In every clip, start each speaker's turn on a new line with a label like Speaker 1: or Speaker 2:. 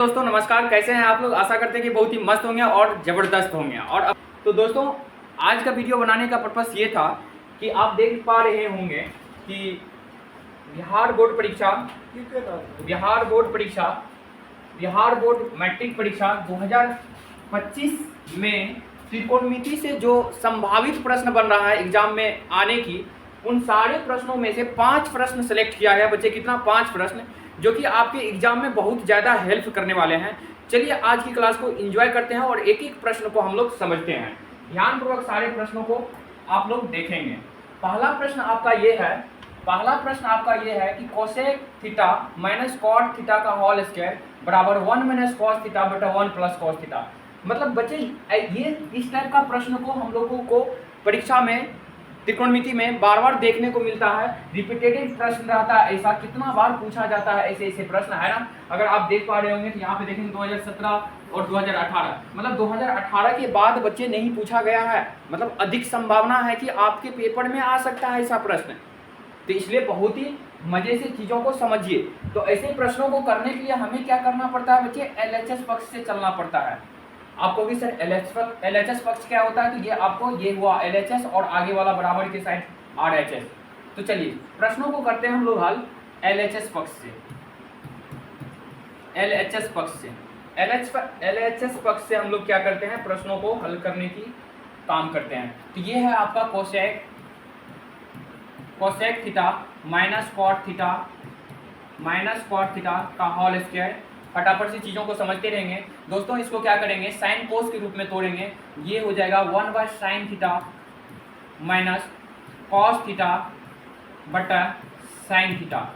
Speaker 1: दोस्तों नमस्कार, कैसे हैं आप लोग। आशा करते हैं कि बहुत ही मस्त होंगे और ज़बरदस्त होंगे। और अब तो दोस्तों आज का वीडियो बनाने का पर्पस ये था कि आप देख पा रहे होंगे कि बिहार बोर्ड परीक्षा बिहार बोर्ड मैट्रिक परीक्षा 2025 में त्रिकोणमिति से जो संभावित प्रश्न बन रहा है एग्जाम में आने की, उन सारे प्रश्नों में से 5 प्रश्न सेलेक्ट किया गया बच्चे। कितना? 5 प्रश्न, जो कि आपके एग्जाम में बहुत ज़्यादा हेल्प करने वाले हैं। चलिए आज की क्लास को एंजॉय करते हैं और एक एक प्रश्न को हम लोग समझते हैं। ध्यानपूर्वक सारे प्रश्नों को आप लोग देखेंगे। पहला प्रश्न आपका ये है कि cosec theta minus cot theta का होल स्क्वायर बराबर 1 माइनस कॉस थीटा बटा 1 प्लस कॉस थीटा। मतलब बच्चे ये इस टाइप का प्रश्न को हम लोगों को परीक्षा में त्रिकोणमिति में बार बार देखने को मिलता है। रिपीटेटिव प्रश्न रहता है, ऐसा कितना बार पूछा जाता है ऐसे ऐसे प्रश्न, है ना। अगर आप देख पा रहे होंगे तो यहाँ पे देखेंगे 2017 और 2018, मतलब 2018 के बाद बच्चे नहीं पूछा गया है। मतलब अधिक संभावना है कि आपके पेपर में आ सकता है ऐसा प्रश्न। तो इसलिए बहुत ही मजे से चीज़ों को समझिए। तो ऐसे प्रश्नों को करने के लिए हमें क्या करना पड़ता है बच्चे? LHS पक्ष से चलना पड़ता है। आपको भी सर LHS पक्ष क्या होता है? तो ये आपको ये हुआ LHS और आगे वाला बराबर के साइड RHS। तो चलिए प्रश्नों को करते हैं हम लोग हल LHS पक्ष से। LHS पक्ष से हम लोग क्या करते हैं? प्रश्नों को हल करने की काम करते हैं। तो ये है आपका cosec theta minus cot theta का होल स्क्वायर। फटाफट से चीज़ों को समझते रहेंगे दोस्तों। इसको क्या करेंगे? साइन कोस के रूप में तोड़ेंगे। ये हो जाएगा 1 by sine theta minus cos theta बटा साइन थीटा,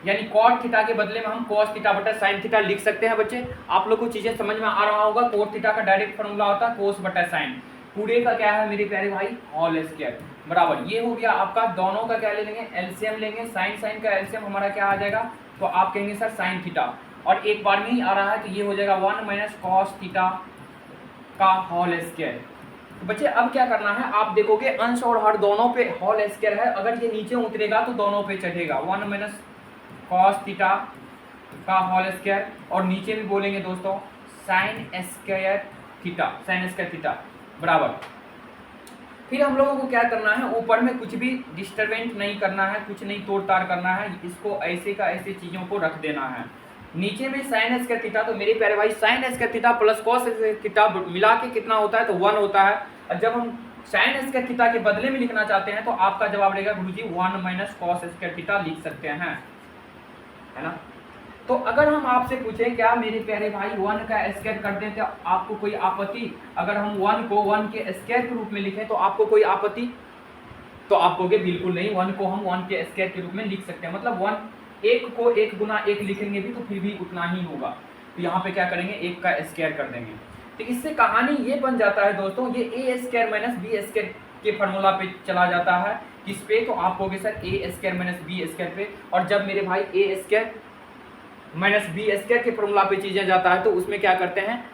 Speaker 1: यानी कॉट थीटा के बदले में हम कॉस थीटा बटा साइन थीटा लिख सकते हैं बच्चे। आप लोग को चीज़ें समझ में आ रहा होगा। कोट थीटा का डायरेक्ट फॉर्मूला होता है कोस बटा साइन, पूरे का क्या है मेरे प्यारे भाई? होल स्क्वायर बराबर। ये हो गया आपका, दोनों का क्या ले लेंगे? एलसीएम लेंगे। साइन का एलसीएम हमारा क्या आ जाएगा? तो आप कहेंगे सर साइन थीटा, और एक बार में ही आ रहा है तो ये हो जाएगा 1 माइनस कॉस थीटा का होल स्क्वायर। तो बच्चे अब क्या करना है? आप देखोगे अंश और हर दोनों पे होल स्क्वायर है। अगर ये नीचे उतरेगा तो दोनों पे चढ़ेगा। 1 माइनस कॉस थीटा का होल स्क्वायर, और नीचे भी बोलेंगे दोस्तों साइन स्क्वायर थीटा बराबर। फिर हम लोगों को क्या करना है? ऊपर में कुछ भी डिस्टर्बेंट नहीं करना है, कुछ नहीं तोड़ ताड़ करना है। इसको ऐसे का ऐसे चीज़ों को रख देना है। नीचे में साइन स्क्वायर थीटा, तो मेरे प्यारे भाई sine square theta plus cos square theta मिला के कितना होता है? तो 1 होता है। और जब हम साइन स्क्वायर थीटा के बदले में लिखना चाहते हैं तो आपका जवाब रहेगा गुरुजी 1 माइनस कॉस स्क्वायर थीटा लिख सकते हैं, है ना। तो अगर हम आपसे पूछें क्या मेरे प्यारे भाई 1 का स्क्वायर कर दें तो आपको कोई आपत्ति? अगर हम 1 को 1 के स्क्वायर के रूप में लिखें तो आपको कोई आपत्ति? तो आप कहोगे बिल्कुल नहीं, 1 को हम 1 के स्क्वायर के रूप में लिख सकते हैं। मतलब 1 को 1 गुना 1 लिखेंगे भी तो फिर भी उतना ही होगा। तो यहाँ पे क्या करेंगे? 1 का स्क्वायर कर देंगे। तो इससे कहानी ये बन जाता है दोस्तों, ये ए स्क्वायर माइनस बी स्क्वायर के फार्मूला पे चला जाता है। किस पे? तो आप कहोगे सर ए स्क्वायर माइनस बी स्क्वायर पे। और जब मेरे भाई ए स्क्वायर माइनस बी स्क्वायर के फॉर्मूला पे चीज़ें जाता है तो उसमें क्या करते हैं?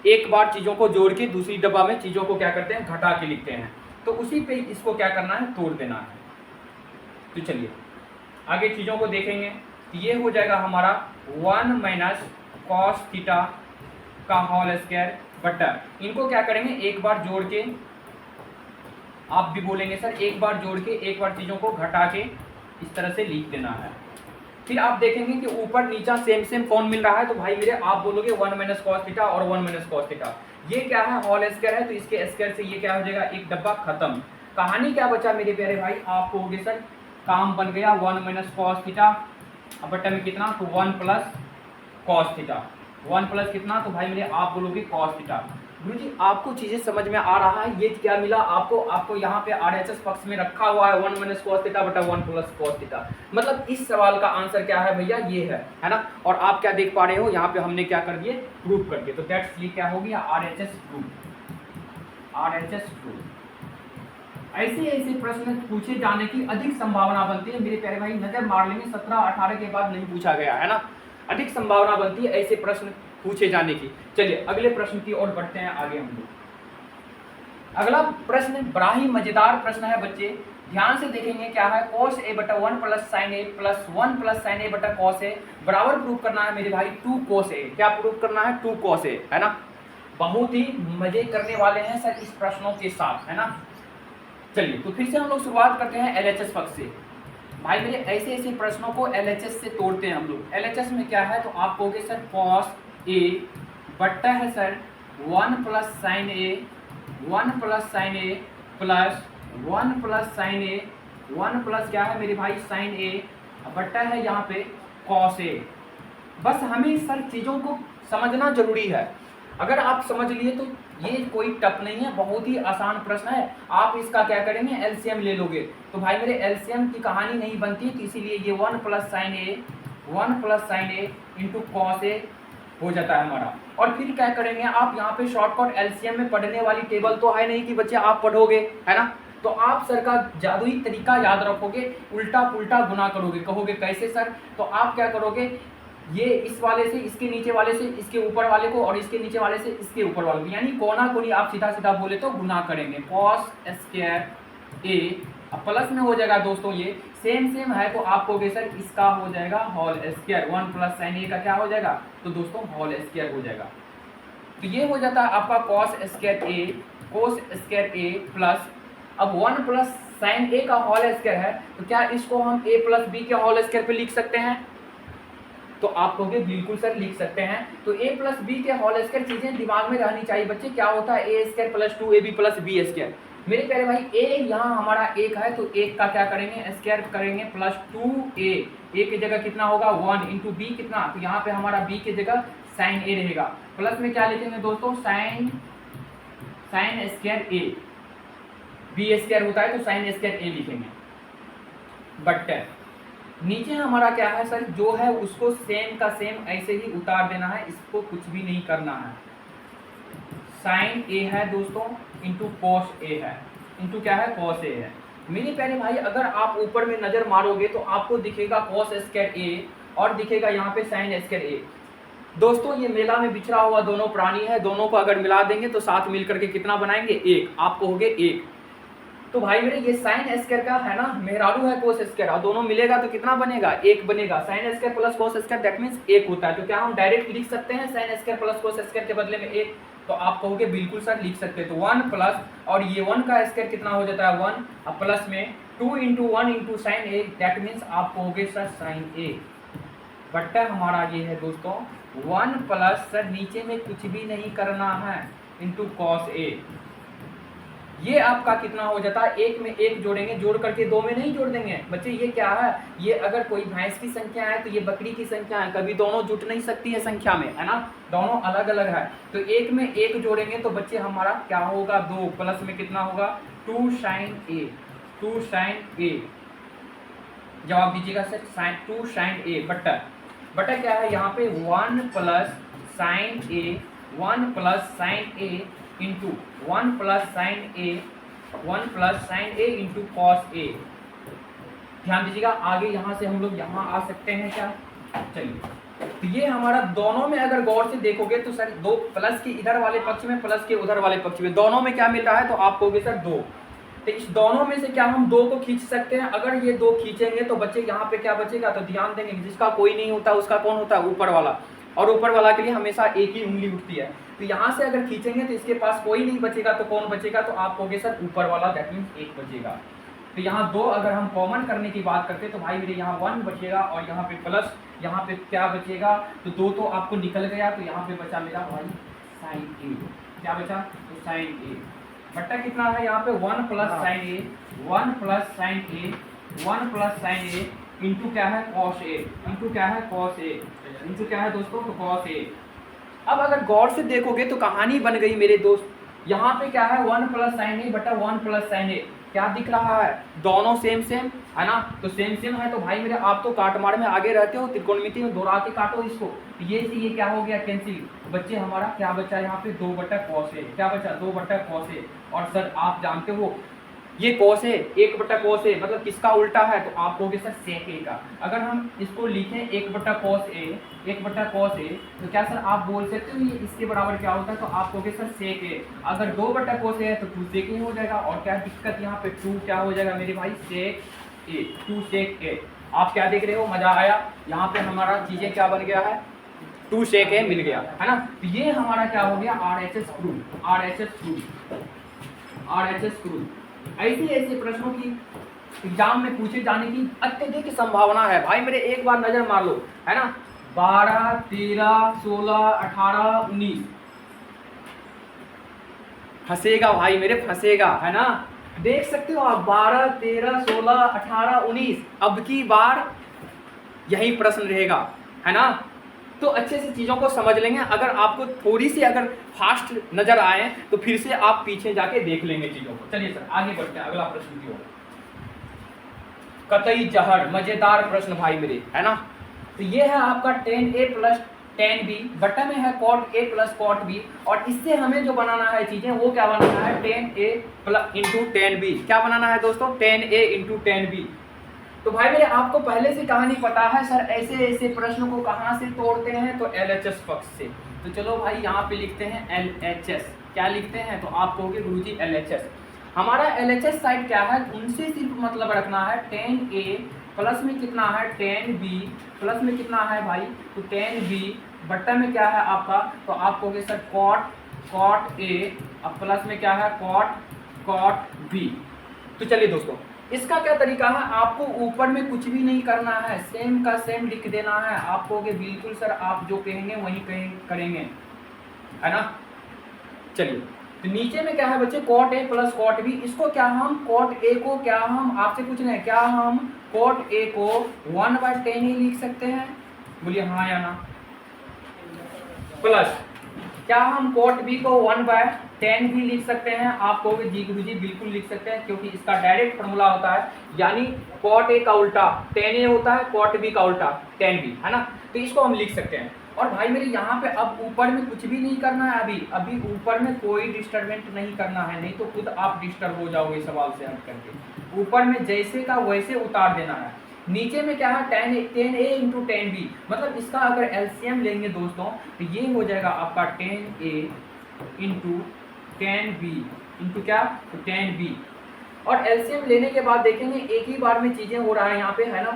Speaker 1: एक बार चीज़ों को जोड़ के दूसरी डब्बा में चीज़ों को क्या करते हैं? घटा के लिखते हैं। तो उसी पे इसको क्या करना है? तोड़ देना है। तो चलिए आगे चीज़ों को देखेंगे। ये हो जाएगा हमारा 1 माइनस कॉस थीटा का होल स्क्वायर बटा, इनको क्या करेंगे? एक बार जोड़ के, आप भी बोलेंगे सर एक बार जोड़ के एक बार चीज़ों को घटा के इस तरह से लिख देना है। फिर आप देखेंगे कि ऊपर नीचा सेम कौन मिल रहा है? तो भाई मेरे आप बोलोगे 1 माइनस कॉस थीटा और 1 माइनस कॉस थीटा। ये क्या है? होल स्क्वायर है, तो इसके स्क्वायर से ये क्या हो जाएगा? एक डब्बा खत्म। कहानी क्या बचा मेरे प्यारे भाई? आप कहोगे सर काम बन गया 1 माइनस कॉस थीटा बटा में कितना? तो 1 प्लस कॉस थीटा। 1 प्लस कितना? तो भाई मेरे आप बोलोगे कॉस थीटा। गुरुजी आपको चीज़ें समझ में आ रहा है? ये क्या मिला आपको यहाँ पे RHS पक्ष में रखा हुआ है 1 माइनस कॉस थीटा बटा 1 प्लस कॉस थीटा। मतलब इस सवाल का आंसर क्या है भैया? ये है ना। और आप क्या देख पा रहे हो? यहाँ पे हमने क्या कर दिए? प्रूफ कर दिए। तो दैट्स ये क्या हो गया? RHS proof. ऐसे ऐसे प्रश्न पूछे जाने की अधिक संभावना बनती है मेरे प्यारे भाई। नजर मार लेंगे 17-18 के बाद नहीं पूछा गया है ना। अधिक संभावना बनती है ऐसे प्रश्न पूछे जाने की। चलिए अगले प्रश्न की ओर बढ़ते हैं आगे हम लोग। अगला प्रश्न बड़ा ही मजेदार प्रश्न है बच्चे। ध्यान से देखेंगे क्या है, cos a बटा 1 प्लस साइन ए प्लस 1 प्लस साइन ए बटा cos a बराबर प्रूफ करना है मेरे भाई 2 cos a। क्या प्रूफ करना है? 2 cos a, है ना। बहुत ही मजे करने वाले हैं सर इस प्रश्नों के साथ, है ना। चलिए तो फिर से हम लोग शुरुआत करते हैं एलएचएस पक्ष से। भाई मेरे ऐसे ऐसे प्रश्नों को एलएचएस से तोड़ते हैं हम लोग। एलएचएस में क्या है, तो आप कहोगे सर cos a बट्टा है सर 1 प्लस साइन ए 1 प्लस साइन ए प्लस 1 प्लस साइन ए 1 प्लस क्या है मेरे भाई साइन ए बट्टा है यहाँ पे cos a। बस हमें सर चीज़ों को समझना जरूरी है। अगर आप समझ लिए तो ये कोई टफ नहीं है, बहुत ही आसान प्रश्न है। आप इसका क्या करेंगे, एलसीएम ले लोगे। तो भाई मेरे एलसीएम की कहानी नहीं बनती, तो इसीलिए ये 1 plus sign A into cos A हो जाता है हमारा। और फिर क्या करेंगे आप, यहाँ पे शॉर्टकट एलसीएम में पढ़ने वाली टेबल तो है नहीं कि बच्चे आप पढ़ोगे, है ना। तो आप सर का जादुई तरीका याद रखोगे, उल्टा पुल्टा गुना करोगे। कहोगे कैसे सर, तो आप क्या करोगे, ये इस वाले से इसके नीचे वाले से इसके ऊपर वाले को और इसके नीचे वाले से इसके ऊपर वाले को, यानी कोना कोनी आप सीधा सीधा बोले तो गुना करेंगे। cos स्क्वायर ए अब प्लस में हो जाएगा दोस्तों, ये सेम है तो आप कहोगे सर इसका हो जाएगा होल स्क्वायर। 1 प्लस साइन ए का क्या हो जाएगा, तो दोस्तों होल स्क्वायर हो जाएगा। तो ये हो जाता है आपका cos स्क्वायर ए प्लस अब 1 प्लस साइन ए का होल स्क्वायर है, तो क्या इसको हम a प्लस बी के होल स्क्वायर पे लिख सकते हैं, तो आप कहोगे बिल्कुल सर लिख सकते हैं। तो a प्लस बी के होल स्क्वायर चीजें दिमाग में रहनी चाहिए बच्चे। क्या होता है a square plus 2ab plus B square. मेरे प्यारे भाई a यहाँ हमारा 1 है, तो 1 का क्या करेंगे, स्क्वायर करेंगे प्लस 2a। a की जगह कितना होगा 1 इंटू बी कितना, तो यहाँ पे हमारा b की जगह साइन a रहेगा। प्लस में क्या लिखेंगे दोस्तों, sine square a। B square होता है तो साइन स्क्वायर a लिखेंगे। बट नीचे हमारा क्या है सर, जो है उसको सेम का सेम ऐसे ही उतार देना है, इसको कुछ भी नहीं करना है। साइन ए है दोस्तों इंटू कॉस ए है, इंटू क्या है कॉस ए है। मेरे प्यारे भाई अगर आप ऊपर में नजर मारोगे तो आपको दिखेगा कॉस स्क्वायर ए और दिखेगा यहाँ पे साइन स्क्वायर ए। दोस्तों ये मेला में बिछड़ा हुआ दोनों प्राणी है, दोनों को अगर मिला देंगे तो साथ मिलकर के कितना बनाएंगे, 1। आप कहोगे 1। तो भाई मेरे ये साइन स्क्वायर का है ना, मेहरारू है कोस स्क्वायर, और दोनों मिलेगा तो कितना बनेगा, 1 बनेगा। Sine square plus cos square that means 1 होता है। तो क्या हम डायरेक्ट लिख सकते हैं sine square plus cos square के बदले में 1, तो आप कहोगे बिल्कुल सर लिख सकते हैं। तो 1 प्लस और ये 1 का स्क्वायर कितना हो जाता है 1, अब प्लस में 2 into 1 into sine A that means आप कहोगे सर साइन ए। बट्टा हमारा ये है दोस्तों 1 प्लस सर नीचे में कुछ भी नहीं करना है इंटू कॉस ए। ये आपका कितना हो जाता है, 1 में 1 जोड़ेंगे, जोड़ करके 2 में नहीं जोड़ देंगे बच्चे। ये क्या है, ये अगर कोई भैंस की संख्या है तो ये बकरी की संख्या है, कभी दोनों जुट नहीं सकती है संख्या में, है ना, दोनों अलग अलग है। तो 1 में 1 जोड़ेंगे तो बच्चे हमारा क्या होगा 2, प्लस में कितना होगा 2 साइन ए। जवाब दीजिएगा सर 2 साइन ए बटा क्या है यहाँ पे 1 plus sign A into 1 plus sign A into cos A. ध्यान दीजिएगा आगे यहाँ से हम लोग यहाँ आ सकते हैं क्या, चलिए। तो ये हमारा दोनों में अगर गौर से देखोगे तो सर 2 प्लस के इधर वाले पक्ष में प्लस के उधर वाले पक्ष में दोनों में क्या मिल रहा है, तो आप कहोगे सर 2। तो इस दोनों में से क्या हम 2 को खींच सकते हैं। अगर ये 2 खींचेंगे तो बच्चे यहाँ पे क्या बचेगा, तो ध्यान देंगे जिसका कोई नहीं होता उसका कौन होता है, ऊपर वाला। और ऊपर वाला के लिए हमेशा एक ही उंगली उठती है। तो यहाँ से अगर खींचेंगे तो इसके पास कोई नहीं बचेगा, तो कौन बचेगा, तो आप कहोगे सर ऊपर वाला दैट मीन्स 1 बचेगा। तो यहाँ 2 अगर हम कॉमन करने की बात करते तो भाई मेरे यहाँ 1 बचेगा और यहाँ पे प्लस, यहाँ पे क्या बचेगा, तो 2 तो आपको निकल गया, तो यहाँ पे बचा मेरा भाई साइन ए। क्या बचा, तो साइन ए बट्टा कितना है यहाँ पे 1 प्लस साइन ए इंटू क्या है कॉस ए, इंटू क्या है दोस्तों, तो कॉस ए। अब अगर गौर से देखोगे तो कहानी बन गई मेरे दोस्त। यहाँ पे क्या है 1 प्लस साइन ए बटा 1 प्लस साइन ए, क्या दिख रहा है, दोनों सेम है ना। तो सेम है तो भाई मेरे आप तो काट मार में आगे रहते हो, त्रिकोणमिति में दोहरा के काटो इसको। ये से ये क्या हो गया कैंसिल, बच्चे हमारा क्या बचा यहाँ पे 2 बटा कॉस ए। क्या बचा, 2 बटा कॉस ए। और सर आप जानते हो ये कॉस है, 1/cos ए, मतलब किसका उल्टा है, तो आप कहोगे सर सेक ए का। अगर हम इसको लिखें 1/cos ए, 1/cos ए, तो क्या सर आप बोल सकते हो ये इसके बराबर क्या होता है, तो आप कहोगे सर सेक ए। अगर 2/cos ए है तो 2 सेक ए हो जाएगा, और क्या दिक्कत यहाँ पे 2 क्या हो जाएगा मेरे भाई, सेक ए, 2 सेक ए। आप क्या देख रहे हो, मजा आया, यहाँ पे हमारा चीजें क्या बन गया है, 2 सेक ए मिल गया है ना। तो ये हमारा क्या हो गया, RHS proof, RHS proof, RHS proof. ऐसे ऐसे प्रश्नों की एग्जाम में पूछे जाने की अत्यधिक संभावना है भाई मेरे, एक बार नजर मार लो, है ना। 12, 13, 16, 18, 19 फंसेगा भाई मेरे, फंसेगा, है ना। देख सकते हो आप 12, 13, 16, 18, 19 अब की बार यही प्रश्न रहेगा, है ना। तो अच्छे से चीज़ों को समझ लेंगे। अगर आपको थोड़ी सी अगर फास्ट नजर आए तो फिर से आप पीछे जाके देख लेंगे चीज़ों को। चलिए सर आगे बढ़ते हैं, अगला प्रश्न की ओर। कतई जहर, मजेदार प्रश्न भाई मेरे, है ना। तो ये है आपका 10a प्लस 10b, बटा में है cot a plus cot b, और इससे हमें जो बनाना है चीजें वो क्या बनाना है, 10a प्लस इंटू 10b। क्या बनाना है दोस्तों, 10a इंटू 10b। तो भाई मेरे आपको पहले से कहानी पता है सर ऐसे ऐसे प्रश्न को कहाँ से तोड़ते हैं, तो LHS पक्ष से। तो चलो भाई यहाँ पे लिखते हैं LHS, क्या लिखते हैं, तो आप कहोगे गुरुजी LHS। हमारा LHS साइड क्या है, उनसे सिर्फ मतलब रखना है 10a प्लस में कितना है 10b, प्लस में कितना है भाई, तो 10b, बट्टा में क्या है आपका, तो आप कहोगे सर cot a, अब प्लस में क्या है cot b। तो चलिए दोस्तों इसका क्या तरीका है, आपको ऊपर में कुछ भी नहीं करना है, सेम का सेम लिख देना है। आप कहोगे बिल्कुल सर आप जो कहेंगे वही करेंगे, है ना। चलिए तो नीचे में क्या है बच्चे, cot a plus cot b। इसको क्या हम cot a को क्या हम आपसे पूछ रहे हैं, क्या हम cot a को 1/10 ही लिख सकते हैं, बोलिए हाँ या ना। प्लस क्या हम cot b को 1/10 भी लिख सकते हैं, आप कहोगे जी गुरुजी बिल्कुल लिख सकते हैं, क्योंकि इसका डायरेक्ट फॉर्मूला होता है, यानी cot a का उल्टा 10a होता है, cot b का उल्टा 10b, है ना। तो इसको हम लिख सकते हैं। और भाई मेरे यहाँ पे अब ऊपर में कुछ भी नहीं करना है, अभी ऊपर में कोई डिस्टर्बेंट नहीं करना है, नहीं तो खुद आप डिस्टर्ब हो जाओगे सवाल से हट करके। ऊपर में जैसे का वैसे उतार देना है। नीचे में क्या है 10a इंटू 10b, मतलब इसका अगर एलसीएम लेंगे दोस्तों तो ये हो जाएगा आपका 10a इंटू 10b इंटू क्या, तो 10b। और एलसीएम लेने के बाद देखेंगे एक ही बार में चीजें हो रहा है यहाँ पे, है ना।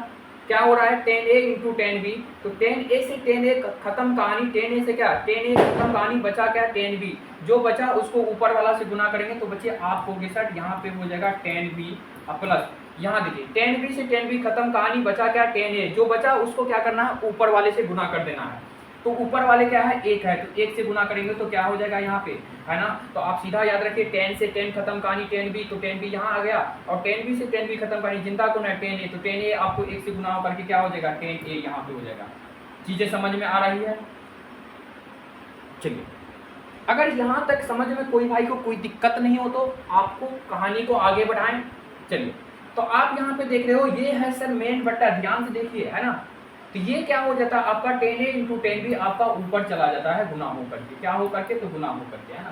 Speaker 1: क्या हो रहा है 10a इंटू 10b, तो 10a से 10a खत्म कहानी, 10a से क्या 10a खत्म कहानी, बचा क्या 10b। जो बचा उसको ऊपर वाला से गुना करेंगे तो बच्चे आप होगे सर यहाँ पे हो जाएगा 10b प्लस, यहाँ देखिए 10b से 10b खत्म कहानी, बचा क्या 10a, जो बचा उसको क्या करना है ऊपर वाले से गुना कर देना है। तो ऊपर वाले क्या है 1 है, तो 1 से गुना करेंगे तो क्या हो जाएगा यहाँ पे, है ना। तो आप सीधा याद रखिए 10 से 10 खत्म कहानी 10b, तो 10b यहाँ आ गया, और 10b से 10b खत्म कहानी जिंदा कौन है 10a, तो 10a आपको 1 से गुना करके क्या हो जाएगा 10a यहाँ पे हो जाएगा। चीजें समझ में आ रही है। चलिए अगर यहाँ तक समझ में कोई भाई को कोई दिक्कत नहीं हो तो आपको कहानी को आगे बढ़ाएं। चलिए तो आप यहाँ पे देख रहे हो ये है सर मेन बट्टा, ध्यान से देखिए, है ना। तो ये क्या हो जाता है आपका 10a इंटू 10b आपका ऊपर चला जाता है गुना हो करके, क्या हो करके, तो गुना हो करके, है ना।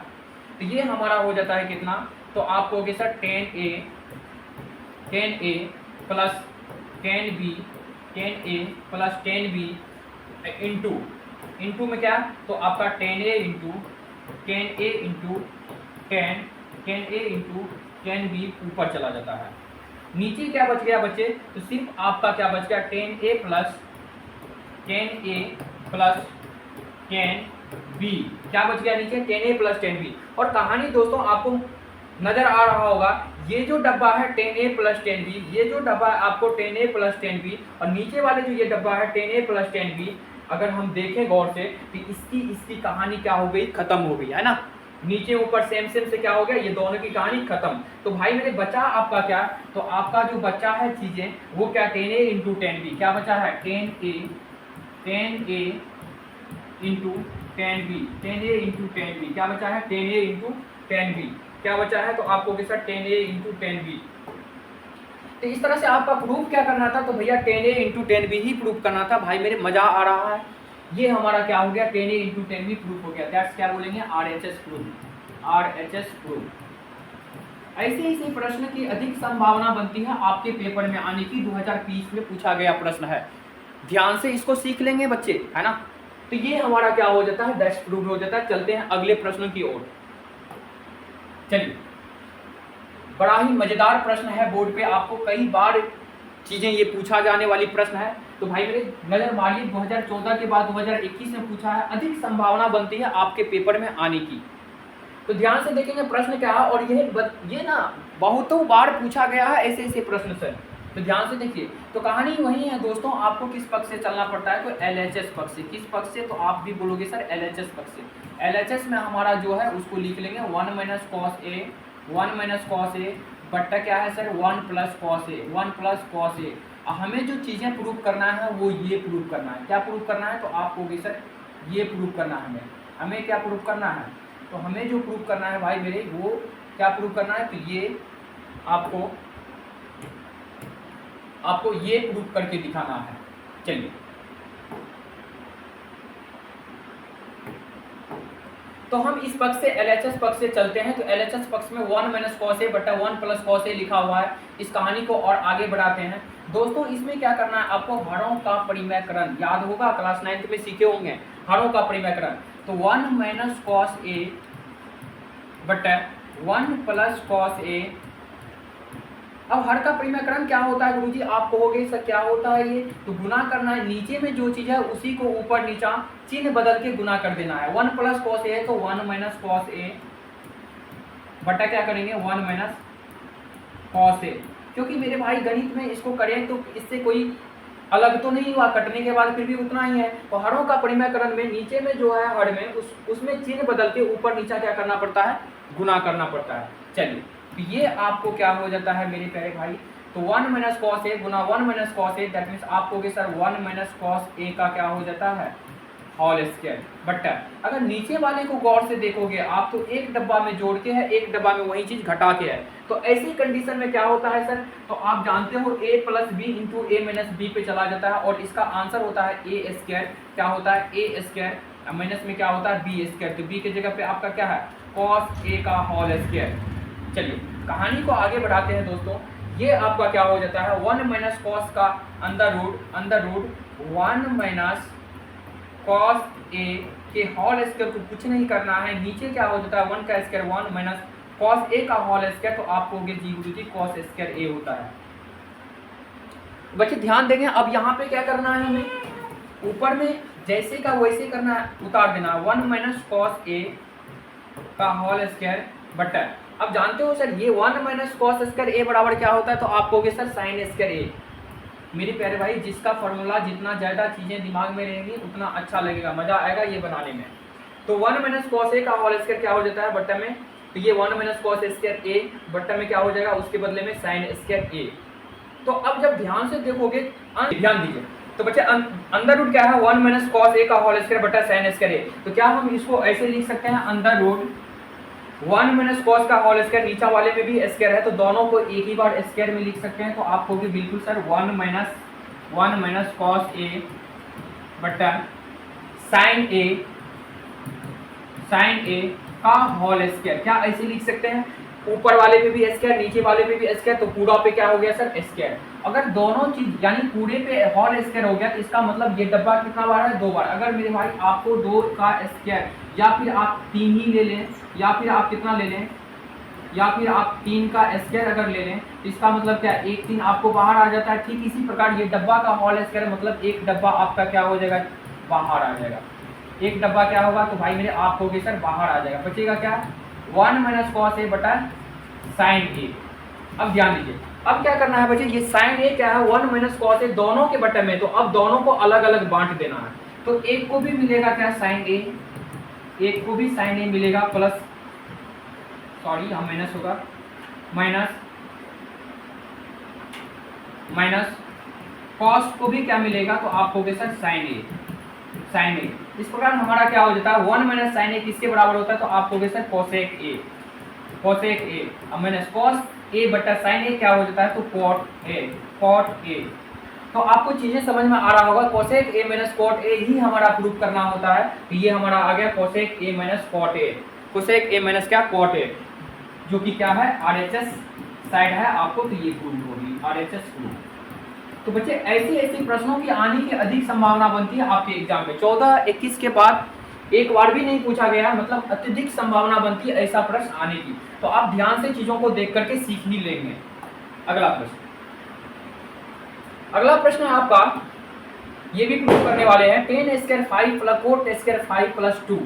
Speaker 1: तो ये हमारा हो जाता है कितना, तो आप कहोगे sir 10a plus 10b, 10a plus 10b into में क्या, तो आपका 10a into 10a into 10a into 10b ऊपर चला जाता है। नीचे क्या बच गया बच्चे, तो सिर्फ आपका क्या बच गया 10a प्लस 10b, क्या बच गया नीचे 10a प्लस 10b। और कहानी दोस्तों आपको नजर आ रहा होगा, ये जो डब्बा है 10a प्लस 10b, ये जो डब्बा है आपको 10a प्लस 10b, और नीचे वाले जो ये डब्बा है 10a प्लस 10b, अगर हम देखें गौर से तो इसकी कहानी क्या हो गई, खत्म हो गई, है ना। नीचे ऊपर सेम से क्या हो गया, ये दोनों की कहानी खत्म। तो भाई मेरे बचा आपका क्या, तो आपका जो बचा है चीजें वो क्या 10a इंटू 10b, क्या बचा है 10a into 10b, 10a into 10b, क्या बचा है 10a इंटू 10b, क्या बचा है, तो आपको के साथ 10a इंटू 10b। तो इस तरह से आपका प्रूफ क्या करना था, तो भैया 10a इंटू 10b ही प्रूफ करना था। भाई मेरे मजा आ रहा है, ये हमारा क्या हो गया 10a इंटू 10b प्रूफ हो गया। दैट्स क्या बोलेंगे RHS प्रूफ, RHS प्रूफ। ऐसे ऐसे प्रश्न की अधिक संभावना बनती है आपके पेपर में आने की। 2020 में पूछा गया प्रश्न है, ध्यान से इसको सीख लेंगे बच्चे, है ना। तो ये हमारा क्या हो जाता है, दैट्स प्रूव्ड हो जाता है। चलते हैं अगले प्रश्न की ओर। चलिए, बड़ा ही मजेदार प्रश्न है, बोर्ड पे आपको कई बार चीजें ये पूछा जाने वाली प्रश्न है। तो भाई मेरे नजर मारिए, 2014 के बाद 2021 में पूछा है, अधिक संभावना बनती है आपके पेपर में आने की। तो ध्यान से देखेंगे प्रश्न क्या है, और ये ना बहुतों बार पूछा गया है ऐसे ऐसे प्रश्न से। तो ध्यान से देखिए, तो कहानी वही है दोस्तों, आपको किस पक्ष से चलना पड़ता है, तो LHS पक्ष से। किस पक्ष से, तो आप भी बोलोगे सर LHS पक्ष से। LHS में हमारा जो है उसको लिख लेंगे 1 minus cos A, 1 minus cos A बट्टा क्या है sir 1 plus cos A, 1 plus cos A. हमें जो चीज़ें प्रूव करना है वो ये प्रूव करना है। क्या प्रूव करना है, तो आप कहोगे सर ये प्रूव करना है हमें क्या प्रूव करना है, तो हमें जो प्रूव करना है भाई मेरे, वो क्या प्रूव करना है, तो ये आपको ये प्रूव करके दिखाना है। चलिए, तो हम इस पक्ष से LHS पक्ष से चलते हैं। तो LHS पक्ष में 1 माइनस कॉस ए बटा 1 प्लस कॉस ए लिखा हुआ है। इस कहानी को और आगे बढ़ाते हैं दोस्तों। इसमें क्या करना है, आपको हरों का परिमेयकरण याद होगा, क्लास 9 में सीखे होंगे हरों का परिमेयकरण। तो 1 माइनस कॉस ए बटा 1 प्लस कॉस ए। अब हर का परिमेयकरण क्या होता है गुरुजी, आप कहोगे सर क्या होता है ये, तो गुना करना है, नीचे में जो चीज है उसी को ऊपर नीचा चिन्ह बदल के गुना कर देना है। 1 प्लस कॉस ए है तो 1 माइनस कॉस ए बटा क्या करेंगे 1 माइनस कॉस ए। क्योंकि मेरे भाई गणित में इसको करें तो इससे कोई अलग तो नहीं हुआ, कटने के बाद फिर भी उतना ही है। तो हरों का परिमेयकरण में नीचे में जो है हर में उसमें चिन्ह बदल के ऊपर नीचा क्या करना पड़ता है, गुना करना पड़ता है। चलिए, तो ये आपको क्या हो जाता है मेरे प्यारे भाई, तो 1 minus cos A Guna 1 minus cos A, that means आप कहोगे सर 1 माइनस कॉस ए का क्या हो जाता है होल स्क्वायर। बट अगर नीचे वाले को गौर से देखोगे आप, तो एक डब्बा में जोड़ के है, एक डब्बा में वही चीज घटा के है। तो ऐसी कंडीशन में क्या होता है सर, तो आप जानते हो a plus B into A minus B पे चला जाता है, और इसका आंसर होता है ए स्क्वायर। क्या होता है ए स्क्वायर, माइनस में क्या होता है बी स्क्वायर। तो बी की जगह पे आपका क्या है कॉस ए का होल स्क्वायर। चलिए, कहानी को आगे बढ़ाते हैं दोस्तों। ये आपका क्या हो जाता है 1 माइनस कॉस का under root 1 minus cos A के होल स्क्वायर को कुछ नहीं करना है, नीचे क्या हो जाता है 1 का स्क्वायर 1 माइनस कॉस ए का होल स्क्वायर। तो आप कहोगे जी गुरुजी कॉस स्क्वायर ए होता है। बच्चे ध्यान देंगे, अब यहाँ पे क्या करना है हमें, ऊपर में जैसे का वैसे करना है, उतार देना 1 माइनस कॉस ए का होल स्क्वायर बटा। अब जानते हो सर ये 1 माइनस कॉस स्क्वायर ए बराबर क्या होता है, तो आप कहोगे सर साइन स्क्वायर ए। मेरे प्यारे भाई, जिसका फॉर्मूला जितना ज़्यादा चीज़ें दिमाग में रहेंगी उतना अच्छा लगेगा, मज़ा आएगा ये बनाने में। तो 1 माइनस कॉस ए का होल स्क्वायर क्या हो जाता है बट्टा में, तो ये 1 माइनस कॉस स्क्वायर ए बट्टा में क्या हो जाएगा, उसके बदले में साइन स्क्वायर ए। तो अब जब ध्यान से देखोगे, ध्यान दीजिए, तो बच्चे अंडर रूट क्या है 1 माइनस कॉस ए का होल स्क्वायर बट्टा साइन स्क्वायर ए। तो क्या हम इसको ऐसे लिख सकते हैं, अंडर रूट 1 माइनस कॉस का होल स्क्वायर, नीचा वाले में भी स्क्वायर है तो दोनों को एक ही बार स्क्वायर में लिख सकते हैं। तो आप कहोगे बिल्कुल सर 1 माइनस कॉस ए बटा साइन ए का होल स्क्वायर। क्या ऐसे लिख सकते हैं, ऊपर वाले पे भी स्क्वायर नीचे वाले पे भी स्क्वायर, तो पूरा पे क्या हो गया सर स्क्वायर। अगर दोनों चीज यानी पूरे पे होल स्क्वायर हो गया तो इसका मतलब ये डब्बा कितना बार है, 2 बार। अगर मेरे भाई आपको 2 का स्क्वायर या फिर आप 3 ही ले लें, या फिर आप कितना ले लें, या फिर आप 3 का स्क्वायर अगर ले लें, तो इसका मतलब क्या 1 3 आपको बाहर आ जाता है। ठीक इसी प्रकार ये डब्बा का होल स्क्वायर मतलब एक डब्बा आपका क्या हो जाएगा, बाहर आ जाएगा। एक डब्बा क्या होगा, तो भाई मेरे आप कहोगे सर बाहर आ जाएगा, बचेगा क्या 1 माइनस कॉस ए बटा साइन ए। अब ध्यान दीजिए, अब क्या करना है बच्चे, ये साइन ए क्या है 1 माइनस कॉस ए दोनों के बटे में, तो अब दोनों को अलग अलग बांट देना है। तो एक को भी मिलेगा क्या साइन ए, एक को भी साइन ए मिलेगा, प्लस सॉरी यहाँ माइनस होगा, माइनस कॉस को भी क्या मिलेगा, तो आप कहोगे सर साइन ए। इस प्रकार हमारा क्या हो जाता है 1 माइनस साइन ए किसके बराबर होता है, तो आप कहोगे सर कोसेक ए। अब माइनस कॉस ए बटा साइन ए क्या हो जाता है, तो कॉट ए। तो आपको चीजें समझ में आ रहा होगा, cosec A minus cot A ही हमारा प्रूफ करना होता है। तो ये हमारा आ गया cosec A minus cot A, cosec A minus क्या कॉट ए। जो कि क्या है RHS साइड है आपको, तो ये प्रूव होगी RHS प्रूव। तो बच्चे ऐसे ऐसे प्रश्नों की आने की अधिक संभावना बनती है आपके एग्जाम में। 14-21 के बाद एक बार भी नहीं पूछा गया, मतलब अत्यधिक संभावना बनती है ऐसा प्रश्न आने की। तो आप ध्यान से चीजों को देख करके सीख ही लेंगे। अगला प्रश्न है आपका, ये भी प्रूव करने वाले हैं। 10 square 5 plus cot square 5 plus 2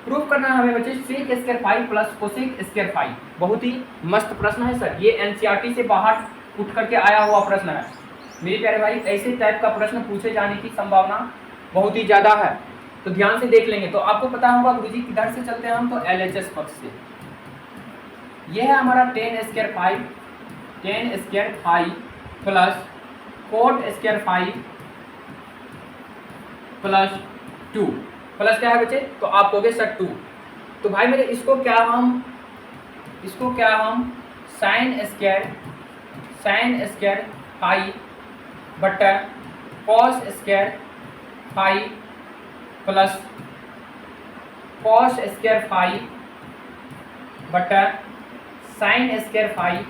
Speaker 1: prove करना है हमें बच्चे। Sec square 5 plus cosec square 5। बहुत ही मस्त प्रश्न है सर, ये एनसीईआरटी से बाहर उठ करके आया हुआ प्रश्न है मेरे प्यारे भाई। ऐसे टाइप का प्रश्न पूछे जाने की संभावना बहुत ही ज़्यादा है, तो ध्यान से देख लेंगे। तो आपको पता होगा गुरुजी किधर से चलते हैं हम, तो LHS पक्ष से। ये है हमारा 10 square 5 plus cot square 5 plus 2 plus क्या है बच्चे, तो आप कहोगे सर 2। तो भाई मेरे इसको क्या हम साइन स्क्वायर 5 बटा cos square 5 plus cos square 5 बटा साइन स्क्वायर 5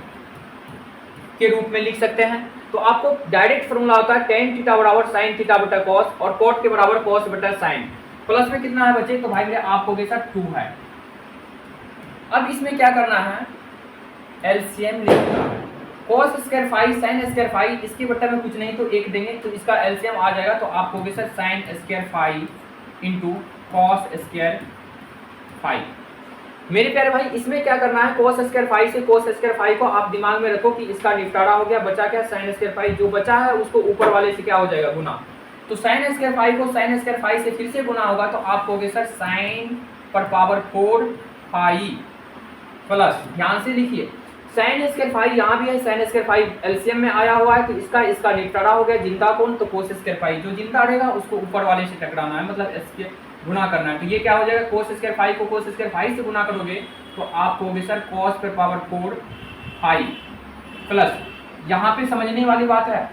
Speaker 1: के रूप में लिख सकते हैं। तो आपको डायरेक्ट फॉर्मूला होता है टेन थीटा बराबर साइन थीटा बटा कॉस, और कॉट के बराबर कॉस बटा साइन। प्लस में कितना है बच्चे, तो भाई मेरे आपको सर 2 है। अब इसमें क्या करना है, एलसीएम लिखना है। कॉस स्क्वायर 5 साइन स्क्वायर 5, इसके बट्टा में कुछ नहीं तो 1 देंगे, तो इसका एलसीएम आ जाएगा। तो आप कहोगे sir sine square 5 into cos square 5। मेरे प्यारे भाई इसमें क्या करना है, cos स्क्वायर 5 से cos स्क्वायर 5 को आप दिमाग में रखो कि इसका निपटारा हो गया, बचा क्या sin स्क्वायर 5। जो बचा है उसको ऊपर वाले से क्या हो जाएगा, गुना। तो sin स्क्वायर 5 को sin स्क्वायर 5 से फिर से गुना होगा, तो आप कहोगे सर sin पर पावर 4 5 प्लस, ध्यान से लिखिए sin स्क्वायर 5 यहाँ भी है, sin स्क्वायर 5 एलसीएम में आया हुआ है, तो इसका निपटारा हो गया। जिंदा कौन, तो cos स्क्वायर 5। जो जिंदा रहेगा उसको ऊपर वाले से टकराना है, मतलब इसके गुना करना है। तो ये क्या हो जाएगा, cos स्क्वायर 5 को cos स्क्वायर 5 से गुना करोगे, तो आप कहोगे सर cos पर पावर 4 5 प्लस, यहाँ पे समझने वाली बात है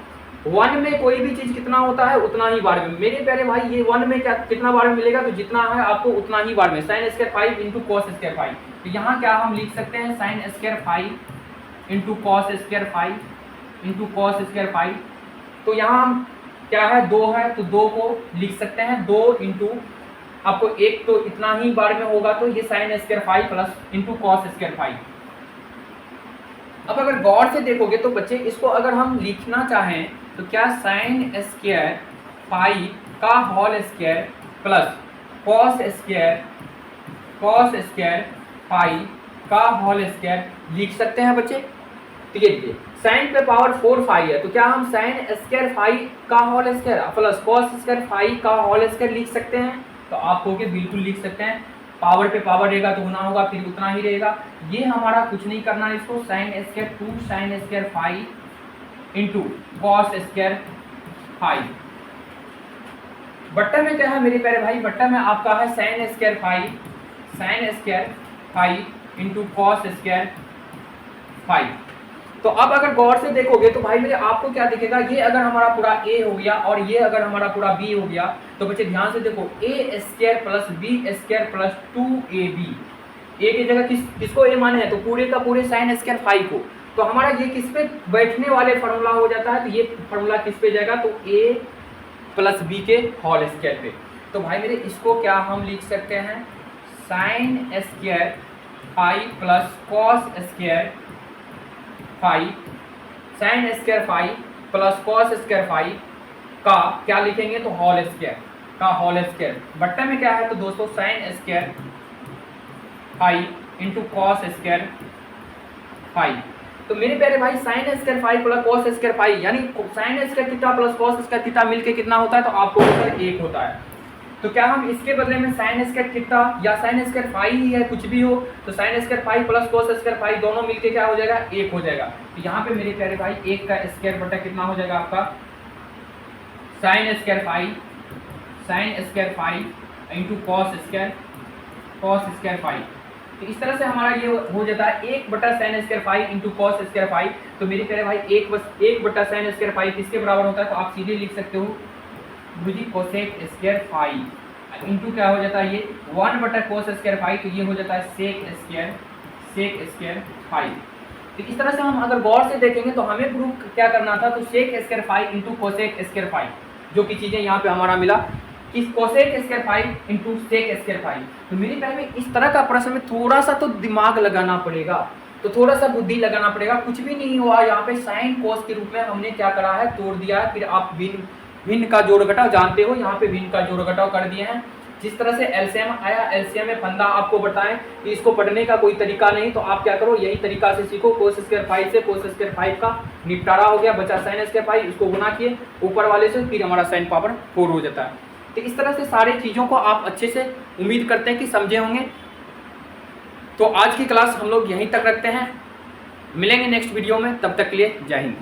Speaker 1: 1 में कोई भी चीज कितना होता है उतना ही बार में। मेरे प्यारे भाई ये 1 में क्या कितना बार में मिलेगा, तो जितना है आपको उतना ही बार में। sin square 5 into cos square 5, तो यहाँ क्या हम लिख सकते हैं sin square 5 into cos square 5 into cos square 5। तो यहाँ हम क्या है 2 है, तो 2 को लिख सकते हैं 2 इंटू आपको 1 तो इतना ही बार में होगा, तो ये sin square 5 plus into cos square 5। अब अगर गौर से देखोगे तो बच्चे इसको अगर हम लिखना चाहें तो क्या sin स्क्वायर 5 का whole square plus cos square 5 का होल स्क्वायर लिख सकते हैं बच्चे। तो ये देखिए sin पे पावर 4 5 है, तो क्या हम sin स्क्वायर 5 का whole square plus cos square 5 का होल स्क्वायर लिख सकते हैं। तो आप कहोगे बिल्कुल लिख सकते हैं, पावर पे पावर रहेगा तो गुना होगा, फिर उतना ही रहेगा। ये हमारा कुछ नहीं करना है, इसको sin square 2 sin square 5 into cos square 5 बट्टा में क्या है मेरे प्यारे भाई, बट्टा में आपका है sin square 5 into cos square 5। तो अब अगर गौर से देखोगे तो भाई मेरे आपको क्या दिखेगा, ये अगर हमारा पूरा a हो गया और ये अगर हमारा पूरा b हो गया, तो बच्चे ध्यान से देखो a square plus b square plus 2ab। a की जगह किसको a माने हैं, तो पूरे का पूरे sin स्क्वायर 5 को। तो हमारा ये किस पे बैठने वाले फार्मूला हो जाता है, तो ये फार्मूला किस पे जाएगा, तो a प्लस b के होल स्क्वायर पे। तो भाई मेरे इसको क्या हम लिख सकते हैं sin square 5 plus cos square 5 sin square 5 plus cos square 5 का क्या लिखेंगे, तो होल स्क्वायर का होल स्क्वायर। बट्टे में क्या है, तो दोस्तों sin square 5 into cos square 5। तो मेरे प्यारे भाई sin square 5 plus cos square 5 यानी sin square theta plus cos square theta मिलके कितना होता है, तो आपको उत्तर 1 होता है। तो क्या हम इसके बदले में sin स्क्वायर थीटा या sin स्क्वायर 5 ही है, कुछ भी हो, तो sin square 5 plus cos square 5 दोनों मिलके क्या हो जाएगा, 1 हो जाएगा। तो यहाँ पे मेरे प्यारे भाई 1 का स्क्वायर बटा कितना हो जाएगा आपका sin square 5 into cos square 5। तो इस तरह से हमारा ये हो जाता है 1 बटा sin square 5 into cos square 5। तो मेरे प्यारे भाई 1 बटा sin स्क्वायर 5 किसके बराबर होता है, तो आप सीधे लिख सकते हो गुरुजी कोसेक स्क्वायर 5 इंटू क्या हो जाता है ये 1 बटा कोस स्क्वायर 5, तो ये हो जाता है सेक सेक स्क्वायर फाइव। तो इस तरह से हम अगर गौर से देखेंगे तो हमें प्रूफ क्या करना था, तो sec square five into cosec square five, जो कि चीज़ें यहाँ पे हमारा मिला कि cosec square five into sec square five. तो मेरी बहन में इस तरह का प्रश्न में थोड़ा सा तो दिमाग लगाना पड़ेगा, तो थोड़ा सा बुद्धि लगाना पड़ेगा। कुछ भी नहीं हुआ यहाँ पे, साइन कोस के रूप में हमने क्या करा है, तोड़ दिया है। फिर आप भिन्न का जोड़ घटाव जानते हो, यहाँ पे भिन्न का जोड़ घटाव कर दिए हैं। जिस तरह से एलसीएम आया, एलसीएम में फंदा आपको बताएं कि इसको पढ़ने का कोई तरीका नहीं, तो आप क्या करो, यही तरीका से सीखो। कोस स्क्वायर फाइव से कोस स्क्वायर फाइव का निपटारा हो गया, बचा साइन स्क्वायर फाइव, इसको गुना किए ऊपर वाले से, फिर हमारा साइन पावर 4 हो जाता है। तो इस तरह से सारी चीज़ों को आप अच्छे से उम्मीद करते हैं कि समझे होंगे। तो आज की क्लास हम लोग यहीं तक रखते हैं, मिलेंगे नेक्स्ट वीडियो में, तब तक के लिए जय हिंद।